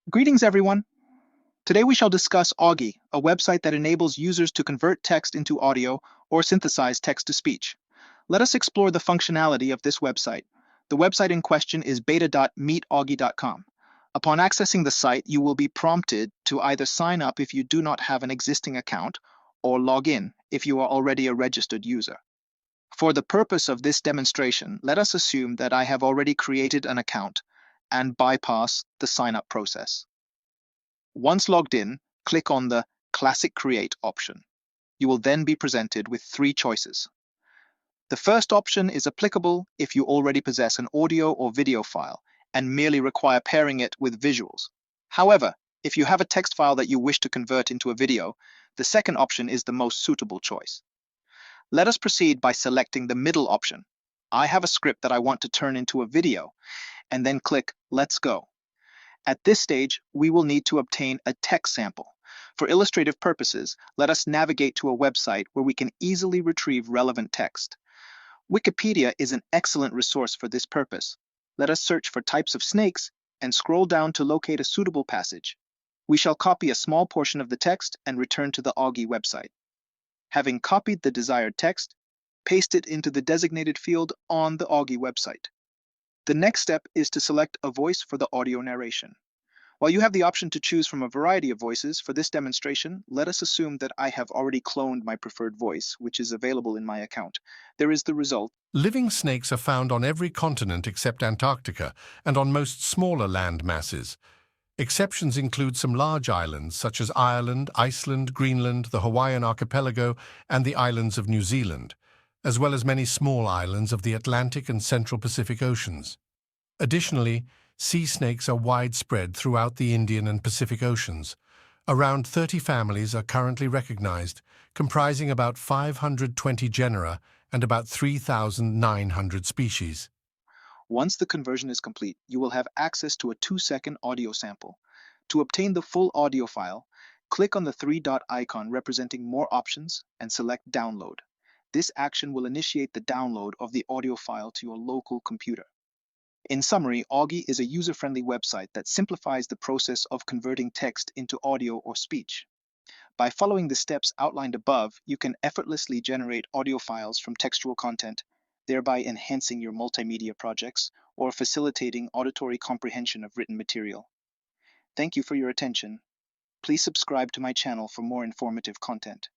Greetings, everyone. Today we shall discuss Augie, a website that enables users to convert text into audio or synthesize text to speech. Let us explore the functionality of this website. The website in question is beta.meetaugie.com. Upon accessing the site, you will be prompted to either sign up if you do not have an existing account or log in if you are already a registered user. For the purpose of this demonstration, let us assume that I have already created an account and bypass the sign up process. Once logged in, click on the Classic Create option. You will then be presented with three choices. The first option is applicable if you already possess an audio or video file and merely require pairing it with visuals. However, if you have a text file that you wish to convert into a video, the second option is the most suitable choice. Let us proceed by selecting the middle option. I have a script that I want to turn into a video, and then click Let's Go. At this stage, we will need to obtain a text sample. For illustrative purposes, let us navigate to a website where we can easily retrieve relevant text. Wikipedia is an excellent resource for this purpose. Let us search for types of snakes and scroll down to locate a suitable passage. We shall copy a small portion of the text and return to the Augie website. Having copied the desired text, paste it into the designated field on the Augie website. The next step is to select a voice for the audio narration. While you have the option to choose from a variety of voices, for this demonstration, let us assume that I have already cloned my preferred voice, which is available in my account. There is the result. Living snakes are found on every continent except Antarctica and on most smaller land masses. Exceptions include some large islands such as Ireland, Iceland, Greenland, the Hawaiian archipelago, and the islands of New Zealand, as well as many small islands of the Atlantic and Central Pacific Oceans. Additionally, sea snakes are widespread throughout the Indian and Pacific Oceans. Around 30 families are currently recognized, comprising about 520 genera and about 3,900 species. Once the conversion is complete, you will have access to a 2-second audio sample. To obtain the full audio file, click on the three-dot icon representing More Options and select Download. This action will initiate the download of the audio file to your local computer. In summary, Augie is a user-friendly website that simplifies the process of converting text into audio or speech. By following the steps outlined above, you can effortlessly generate audio files from textual content, thereby enhancing your multimedia projects or facilitating auditory comprehension of written material. Thank you for your attention. Please subscribe to my channel for more informative content.